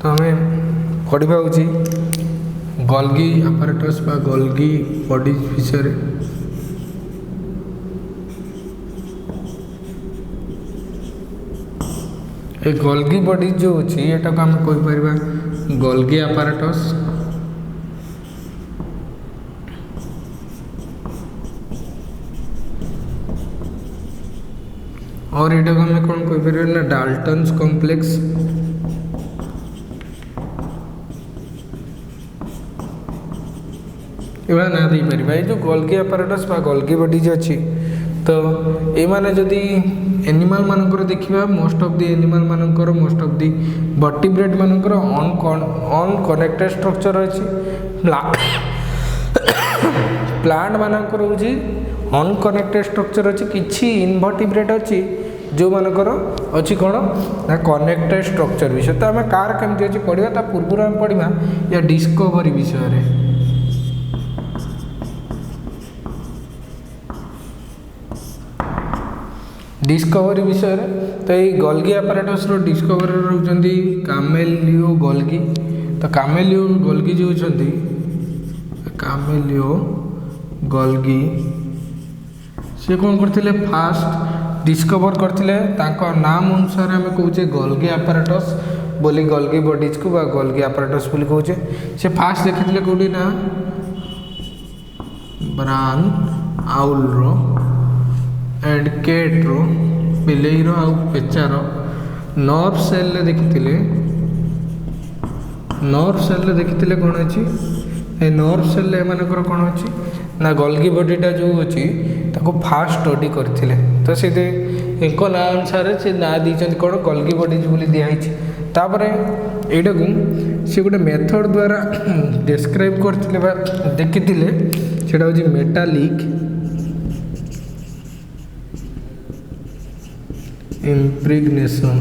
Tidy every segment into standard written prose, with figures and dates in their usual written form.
तो हमें पढ़ा गोल्गी apparatus बा गोल्गी बॉडी विषय ए गोल्गी बॉडी जो अच्छी एटा को आम कहीपर गोल्गी apparatus और एटा को हमें कौन कहीपर ना डाल्टन्स कॉम्प्लेक्स एवं ना दे पार ये जो गोल्गी apparatus बा गोल्गी बॉडी जो अच्छी तो ये माने जदि एनिमल मानकर देखिबा मोस्ट ऑफ द एनिमल मानकर मोस्ट ऑफ द वर्टिब्रेट मानकर ऑन कनेक्टेड स्ट्रक्चर अछि प्लांट मानकर होची ऑन कनेक्टेड स्ट्रक्चर अछि किछि इनवर्टिब्रेट अछि जो मानकर अछि कोन ना कनेक्टेड स्ट्रक्चर विषय तो हमें कार केमति अछि पढिबा ता पूर्व हम पढिबा या डिस्कवरी विषय रे डिस्कवरी विषय तो ये गोल्गी apparatus रो डिस्कवरी रोचंदी कामेलियो गोल्गी तो कामेलियो गोल्गी जो होचंदी कामेलियो गोल्गी से कौन करथिले फास्ट डिस्कवर करथिले तांको नाम अनुसार हमें कहूचे गोल्गी apparatus बोली गोल्गी बॉडीज को बा गोल्गी apparatus बोली कहूचे से फास्ट देखिथिले कोडी ना ब्राउन आउल रो एंड केट रो बिलेई रो आउ पेचार नर्व सेल देखिथिले नर्व सेल देखिथिले कोन अछि ए नर्व सेल ए मानकर कोन अछि ना गोल्गी बॉडीटा जो अछि ताको फास्ट स्टडी करथिले तो से एको ना अनुसार से ना दीचंती कोन गोल्गी बॉडीज बोली दिया हिछि तापरे एटा को से गोटे मेथड द्वारा डिस्क्राइब करथिले बा देखिथिले सेटा होछि मेटालिक इम्प्रेग्नेशन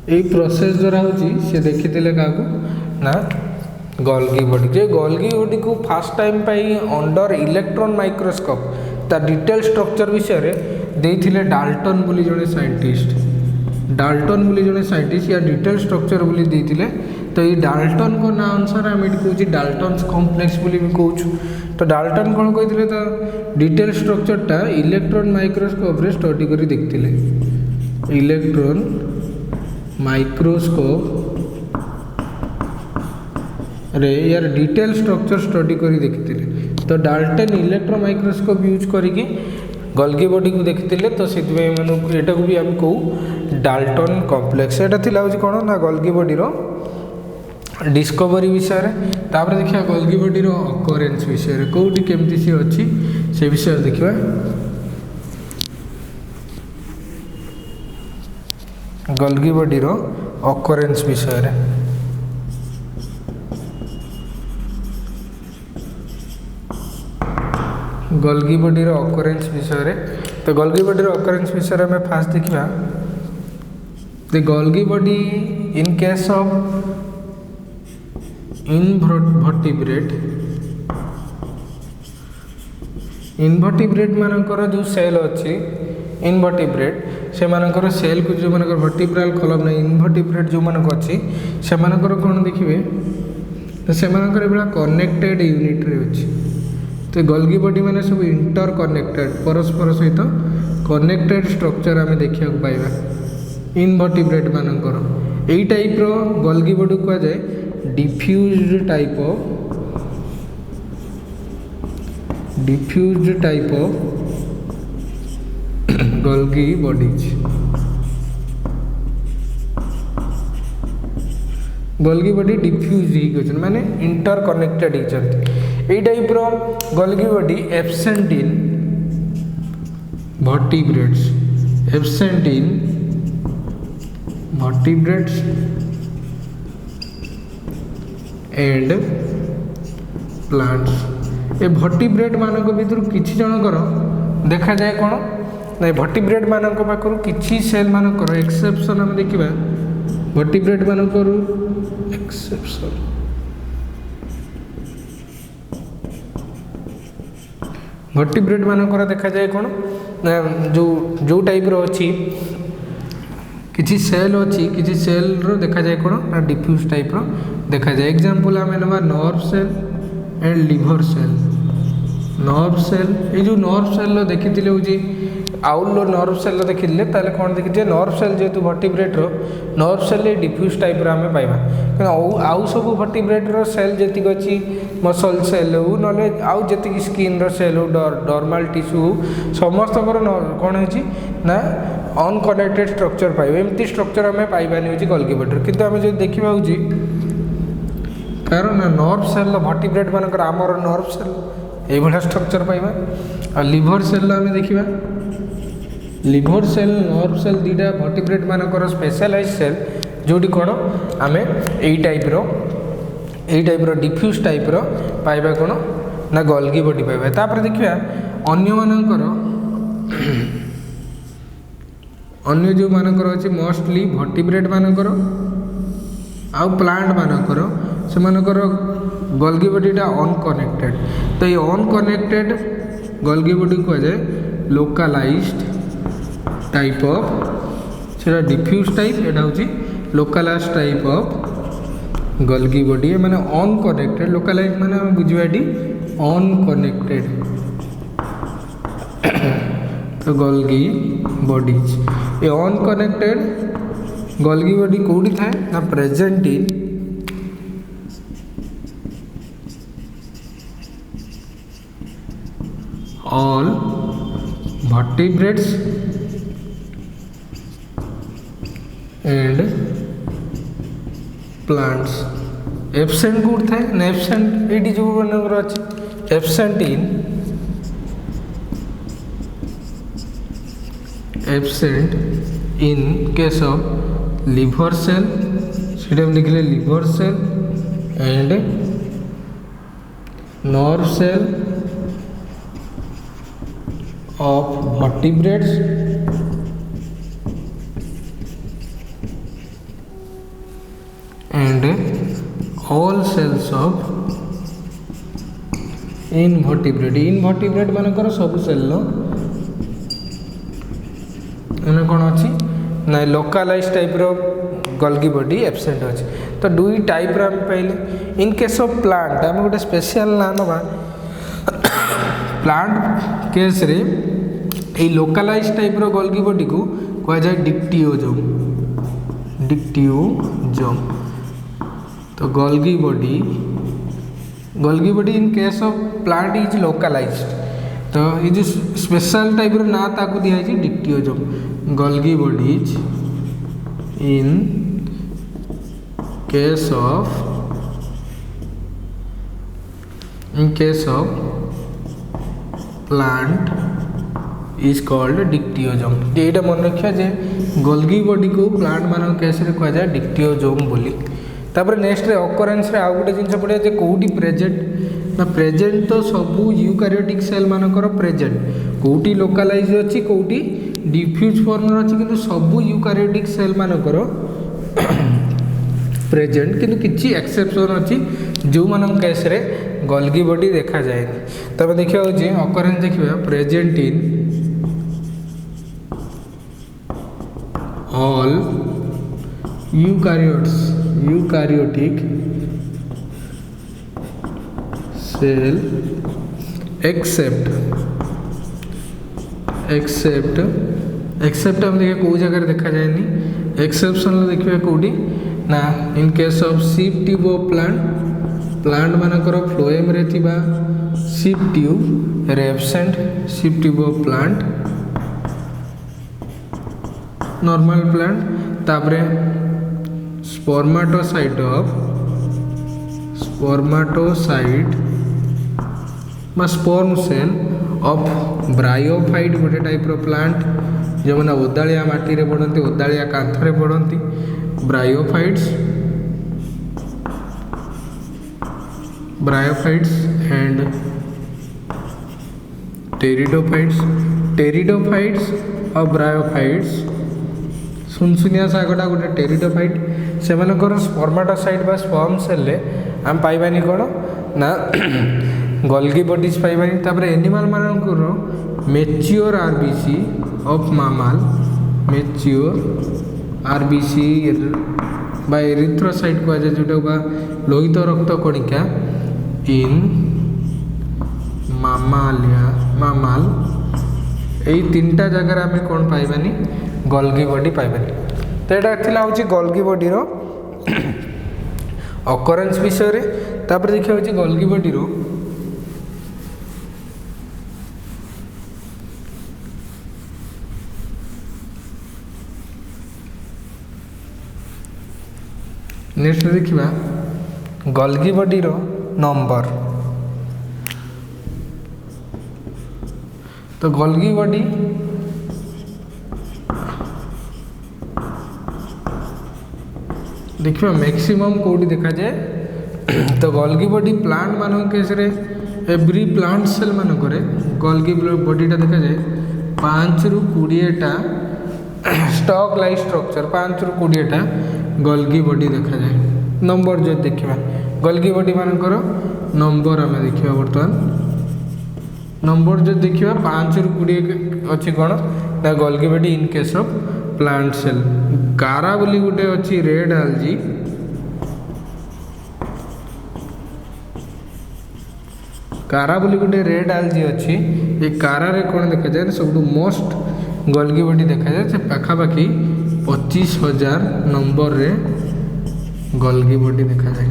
यही प्रोसेस द्वारा होची से देखिथिले काको ना गोल्गी बॉडी जे गोल्गी बॉडी को first time pi under electron microscope ता डिटेल स्ट्रक्चर विषय रे देथिले डाल्टन बोली जने साइंटिस्ट डाल्टन बोली जने साइंटिस्ट या डिटेल स्ट्रक्चर बोली देथिले तो ये डाल्टन को ना अनुसार हम एटी कहूँ डाल्टन्स कॉम्प्लेक्स बोली भी कहूँ तो डाल्टन कौन कही तो डिटेल स्ट्रक्चरटा इलेक्ट्रॉन माइक्रोस्कोप रे स्टडी करी देखथिले इलेक्ट्रॉन माइक्रोस्कोप रे यार डिटेल स्ट्रक्चर स्टडी करी देखथिले तो डाल्टन इलेक्ट्रॉन माइक्रोस्कोप यूज करिकी गोल्गी बॉडी को देखथिले तो सितबे मानु एटा को भी हम कहू डाल्टन कॉम्प्लेक्स एटा थिला होची कोन ना गोल्गी बॉडी रो डिस्कवरी विषय रे तापर देखिया गोल्गी बॉडी रो ऑकरेंस विषय रे कोठी केमती सी अछि से विषय देखिबा गोल्गी बॉडी रो ऑकरेंस विषय रे गोल्गी बॉडी रो ऑकरेंस विषय रे तो गोल्गी बॉडी रो ऑकरेंस विषय रे मैं फास्ट देखिबा the Golgi body in case of invertebrate मानकर जो सेल अच्छी इनवर्टिब्रेट से मानकर सेल को जो मानकर वर्टिब्रल कॉलम नहीं इनवर्टिब्रेट जो मानक अच्छी से मानकर कौन देखिए तो से मानकर एबला कनेक्टेड यूनिट रे अच्छी तो गोल्गी बॉडी माने सब इंटर कनेक्टेड परस्पर सहित कनेक्टेड स्ट्रक्चर आम देखा पाइबा इनवर्टिब्रेट मानकर यही टाइप रो गोल्गी बॉडी को जाए diffused type of Golgi bodies Golgi body diffuse ही माने इंटरकनेक्टेड ही टाइप रो Golgi body absent in vertebrates and plants ए वर्टिब्रेट मानक भीतर किछि जनकर देखा जाए कौन ना वर्टिब्रेट मानक पाखरु किछि सेल मानकर एक्सेप्शन हम देखिबा वर्टिब्रेट मानकर एक्सेप्शन भर्टिब्रेट मानकर देखा जाए कौन ना जो टाइप रो अच्छी किसी सेल अच्छी किसी सेल रो देखा जाए कौन ना डिफ्यूज टाइप रो देखा जाए। एग्जांपल आम ना nerve cell and liver cell. Nerve cell ये जो नर्व सेल रो देखी हूँ आउल नर्व सेल देखी कौन देखिए नर्व सेल जेहेतु भर्टिब्रेट रो नर्व सेल डिफ्यूज टाइप आम पाइबा कि आउ सब भर्टिब्रेट रो सेल जी अच्छी मसल सेल हो ना आउ जी स्किन रो सेल हो डर्माल टिश्यू हो समस्त कौन है ना अनकनेक्टेड स्ट्रक्चर पाइबा एमती स्ट्रक्चर आम पाइबानी हूँ गोल्गी बॉडी किंतु आम जो देखा हूँ कारण नर्व सेल भर्टिब्रेट मानकर आमर नर्व सेल ये स्ट्रक्चर पाइबा। आ लिवर सेल आम देखा लिवर सेल नर्व सेल दुईटा भर्टिब्रेट मानकर स्पेशलाइज सेल जोटी कौन आम यही टाइप रो डिफ्यूज टाइप रो पाइबा कौन ना गोल्गी बॉडी पाइबा। तापर देखिए अन्य जो मानकर अच्छे मोस्टली भर्टिब्रेट मानकर आउ प्लांट मानकर से मानकर गोल्गी बॉडीटा अनकनेक्टेड तो ये अनकनेक्टेड गोल्गी बॉडी कह जाए लोकलाइज्ड टाइप ऑफ से डिफ्यूज टाइप एटा हूँ localised type of Golgi body माने अनकनेक्टेड लोकलाइज्ड माने हम बुझिबा डी अनकनेक्टेड तो गोल्गी बॉडीज ये अनकनेक्टेड गोल्गी बॉडी कौटी थाए ना present in all vertebrates and plants. Absent कौट थाए ना एब्सेंट ये जो मनकर अच्छे absent in case of liver cell से लिखले liver cell and nerve cell of vertebrates and all cells of invertebrate मानकर सब सेल मैंने कौन अच्छी ना लोकलाइज टाइप रो गोल्गी बॉडी एब्सेंट अच्छे तो दुई टाइप आम पाइले। इन केस ऑफ प्लांट आम गोटे स्पेशल ना नवा प्लांट केस रे ये लोकलाइज टाइप रो गोल्गी बॉडी को कह जाए डिक्टियोजोम तो Golgi body in case of plant is localized तो ये जो स्पेशल टाइप रो ना ताकू दिया है dictyosome Golgi bodies in case of plant is called dictyosome. ये मन रखिया जे गोल्गी बॉडी को प्लांट मान केस रे कह जाए डिक्टियोजोम बोली। तापर नेक्स्ट रे ऑकरेंस रे आउ गोटे जिनस पड़े जे कोडी प्रेजेंट ना प्रेजेंट तो सबू यूकारियोटिक सेल मानकर प्रेजेंट कोटी लोकलाइज अच्छी कोटी डिफ्यूज फॉर्म अच्छी किंतु सबू यूकारियोटिक सेल मानकर प्रेजेंट किंतु किछि एक्सेप्शन अच्छी जो मान केस रे गोल्गी बॉडी देखा जाए। तब देखिए हूँ ऑकरेंस देखिए present in all eukaryotic cell except हम देखिए कौ जगह देखा जाए एक्सेप्शन देखिए कौटी ना इन केस ऑफ सीप ट्यूब ऑफ प्लांट मानकर फ्लोएम रे थिबा सीप ट्यूब एब्सेंट सीप tube of plant normal plant तापरे स्पर्माटोसाइट मा स्पर्म सेल ऑफ ब्रायोफाइट गोटे टाइप रो प्लांट जो मैंने ओदालिया माटी रे पड़ती ओदालिया कांथ रे पड़ती ब्रायोफाइट्स एंड टेरिडोफाइट्स और ब्रायोफाइट्स सुनसुनिया सागटा गोटे टेरिडोफाइट से स्पर्माटोसाइट बा स्पर्म सेल आम पाइबानी कौन ना गोल्गी बॉडीज पाइबानी। तापर एनिमल मानकर mature RBC of mammal, mature RBC बा एरिथ्रोसाइट कह जाए जोटा बा लोहित रक्त कणिका इन मामालिया मामाल, यही तीनटा जगह आम कौन पाइबानी गोल्गी बॉडी पाइबानी। तो यहाँ हूँ गोल्गी बॉडीर अकरेन्स विषय। तापर देखा हूँ गोल्गी बॉडीर नेक्स्ट देखा गोल्गी बॉडीर नंबर। तो गोल्गी बॉडी देखिए मैक्सिमम कोडी देखा जाए। तो गोल्गी बॉडी प्लांट मान केस एवरी प्लांट सेल मानक गोल्गी बॉडीटा देखा जाए 5 ରୁ 20टा स्टॉक लाइक स्ट्रक्चर, 5 ରୁ 20टा गोल्गी बॉडी देखा जाए। नंबर जो देखा गोल्गी बॉडी मानकर नंबर आम देखा बर्तमान नंबर जो देखा 5 ରୁ 20 अच्छी कौन ना Golgi body in case of plant cell. कारा बोली गोटे अच्छी रेड आलजी, कारा बोली गोटे रेड आलजी अच्छी। ये कारा रे कौन देखा जाए सब मोस्ट गोल्गी बॉडी देखा जाए से पाखापाखि 25,000 नंबर रे गोल्गी बॉडी देखा जाए।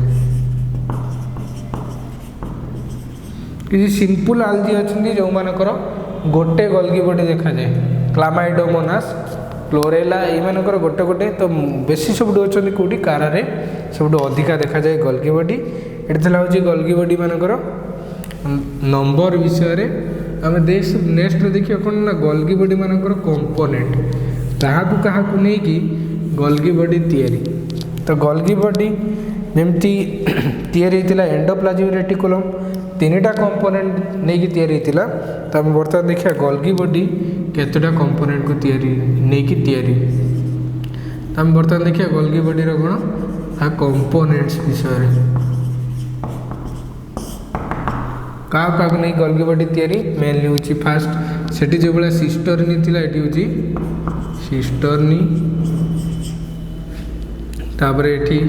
किसी सिंपल आलजी अच्छी जो मानकर गोटे गोल्गी बॉडी देखा जाए क्लामाइडोमोनास क्लोरेला यमानकर गोटे गोटे। तो बेसी सब अच्छा कौटी कारारे सब अधिका देखा जाए गोल्गी बॉडी। ये हूँ गोल्गी बॉडी मानकर नंबर विषय आम नेक्स्ट देखिए कौन ना गोल्गी बॉडी मानकर कंपोनेंट क्या नहीं कि गोल्गी बॉडी तैयारी। तो गोल्गी बॉडी जमती तैयारी एंडोप्लाज्मिक रेटिकुलम 3टा कंपोनेंट नहीं कि तैयारी होता। तो आम बर्तमान देखिए गोल्गी बॉडी केतटा कंपोनेंट को तैयारी नहीं कि तैयारी। तो आम बर्तमान देखिए गोल्गी बॉडी कौन हाँ कंपोनेंट्स विषय क्या नहीं गोल्गी बॉडी तैयारी मेनली हूँ फास्ट से जो भाया सिस्टर्नी थी ये हूँ सिस्टर्नी। तापर ये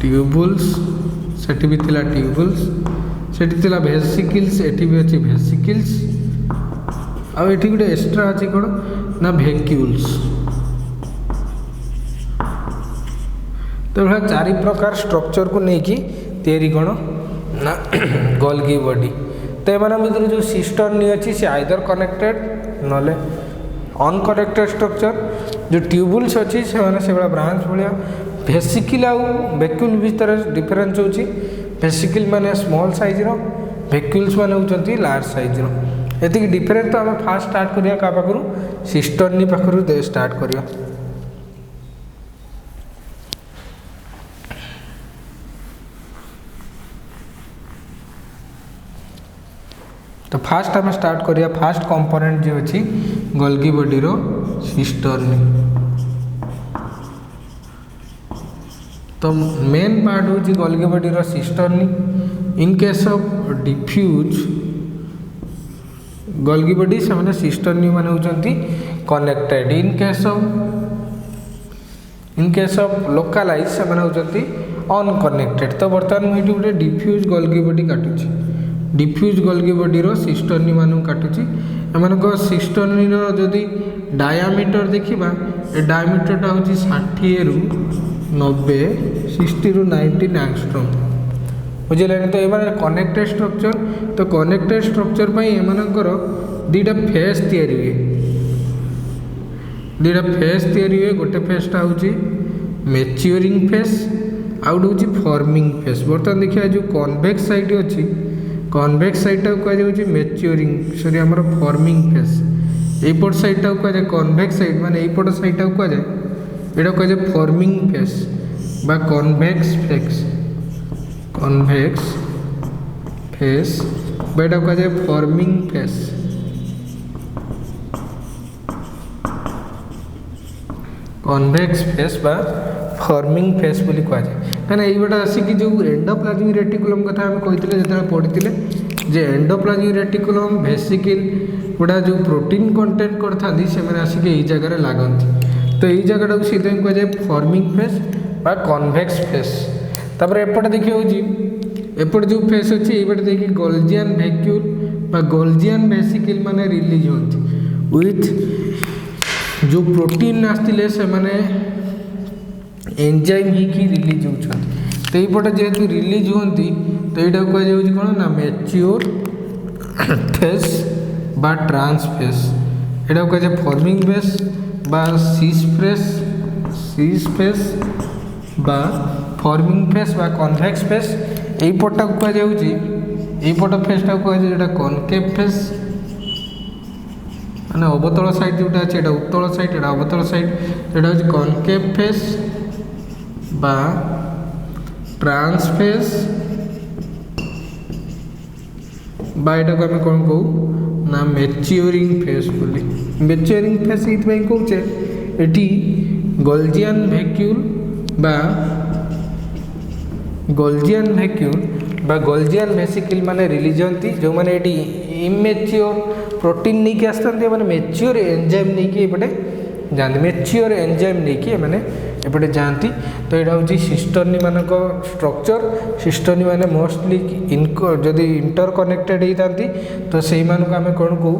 ट्यूबुल्स से भी थिला ट्यूबुल्स से भेसिकिल्स एटी भी अच्छी भेसिकिल्स आउ एटी गोटे एक्स्ट्रा अच्छी कौन ना भैक्यूल्स। तो भाई 4 प्रकार स्ट्रक्चर को लेकिन तैयारी कौन ना गोल्गी बॉडी। तो ये भर जो सिस्टर्नी अच्छी से आइदर कनेक्टेड नले अनकनेक्टेड स्ट्रक्चर। जो ट्यूबुल्स अच्छी से ब्रांच भाया भेसिकिल आउ भैक्यूल भितर डिफरेन्स होची। भेसिकिल माने स्मॉल साइज रो, भैक्यूल्स माने होचंती लार्ज साइज रो। एति डिफरेन्स तो आम फास्ट स्टार्ट करिया का पाखरु सिस्टर्नी पाखरु स्टार्ट करिया। तो फास्ट आम स्टार्ट करिया फास्ट कंपोनेंट जो अच्छी गोल्गी बॉडी रो सिस्टर्नी। तो मेन पार्ट हूँ गोल्गी बॉडी रो cisternae. In case of diffuse Golgi body से सिस्टर्नी मान होती connected. In case of localize से होती अनकनेक्टेड। तो बर्तमान मुझे गोटे डिफ्यूज गोल्गी बॉडी काटुची। डिफ्यूज गोल्गी बॉडी रो सिस्टर्नी मान काटुची। एम सिस्टर्नी जदि डायामीटर देखा ए डायामीटरटा हूँ 60 ରୁ 90 60 ରୁ 90 एंगस्ट्रॉम बुझे। तो ये कनेक्टेड स्ट्रक्चर। तो कनेक्टेड स्ट्रक्चर एमनकर 2टा फेज तैयारी हुए। 2टा फेज तैयारी हुए। गोटे फेजटा हूँ मैच्योरिंग फेज आउ गोटे हूँ फॉर्मिंग फेज। बर्तमान देखिए जो कन्वेक्स साइड अच्छी कन्वेक्स साइडटा कहुच्छे मैच्योरिंग सॉरी आमर फॉर्मिंग फेज। यपट साइडटा कहुए कन्वेक्स साइड माने यपट साइडटा कहुए यहाँ कहुए फॉर्मिंग फेज बा कन्वेक्स फेज। कन्वेक्स फेज बेटा कहुए फॉर्मिंग फेज। कन्वेक्स फेज बा फॉर्मिंग फेज बोली कहुए। कहीं ये आसिक जो एंडोप्लाज्मिक रेटिकुलम कथा आम कहते जो पढ़ी जे एंडोप्लाज्मिक रेटिकुलम वेसिकल गुड़ा जो प्रोटीन कंटेंट करते से आसिक यही जगह लगती तो यही जगह से कहुए फॉर्मिंग फेस बा कन्वेक्स फेस। तापर एपटे देखिए एपटे जो फेस अच्छी ये देखिए गोल्जियन वैक्यूल बा गोल्जियन वेसिकल माने रिलीज होती विथ जो प्रोटीन आसते से माने एंजाइम ही रिलीज होती तो यपटे जेहेतु रिलीज होती तो यहाँ कहुँ कौन ना मैच्योर फेस बा ट्रांस फेस यहाँ कहुए फॉर्मिंग फेस बा सीस फेस बा फॉर्मिंग फेस बा कन्वेक्स फेस यही पटा कहुपट फेसटा कहुए जो कनकेव फेस माने अवतल साइड जोटा अच्छे उत्तल साइड एटा अवतल साइड एटा हूँ कनकेव फेस बा ट्रांस फेस बा यहाँ को आम कौन कहू ना मैच्योरिंग फेस बोली मैच्योरिंग फेस ये कहे ये गोल्जियन वैक्यूल बा गोल्जियन वेसिकल माने रिलीज होती जो मैंने ये इमेच्योर प्रोटीन नहीं आसते मैंने मैच्योर एंजाइम नहीं एपटे जाती मैच्योर एंजाइम नहीं मैंने एपटे जाती तो यहाँ हूँ सिस्टर्नी मान स्ट्रक्चर सिस्टर्नी मैंने मोस्टली जदि इंटर कनेक्टेड होती तो से आम कौन कहू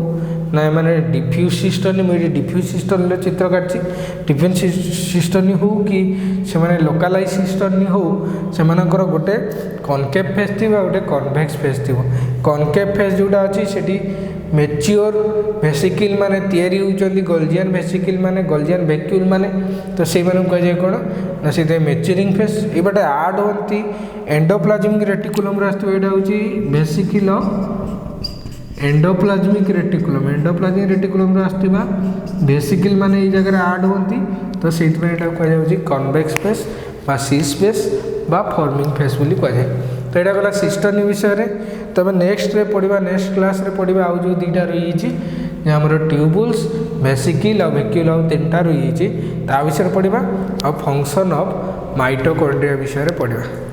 ना मैंने डिफ्यूज सिस्टर्नी मुझे डिफ्यूज सिस्टर्नी चित्र काटी डिफ्यूज सिस्टर्नी हो कि से मैंने लोकालाइज सिस्टर्नी हो से गोटे कनकेव फेस थी गोटे कन्वेक्स फेस थी कनकेव फेस जोटा अच्छी से मैच्योर वेसिकल माने तैयारी होती गोल्जियन वेसिकल माने गोल्जियन वैक्यूल माने तो से कहुए कौन ना से मैच्योरिंग फेस ये बटे आड होती एंडोप्लाज्मिक रेटिकुलम यहाँ हूँ वेसिकल एंडोप्लाज्मिक रेटिकुलम आसवा वेसिकल माने ये जगह आड होती तो से कहुए कन्वेक्स फेस बा सीस फेस बा फॉर्मिंग फेस बोली कहुए तो यहाँ गला सिस्टर्नी विषय तो आम नेक्स्ट पढ़ा नेक्स्ट क्लास पढ़ा आउ जो दुईटा रही आमर ट्यूबुल्स वेसिकल आ वैक्यूल आउ तीनटा रही ता विषय पढ़ा आ फंक्शन ऑफ माइटोकॉन्ड्रिया विषय पढ़ा।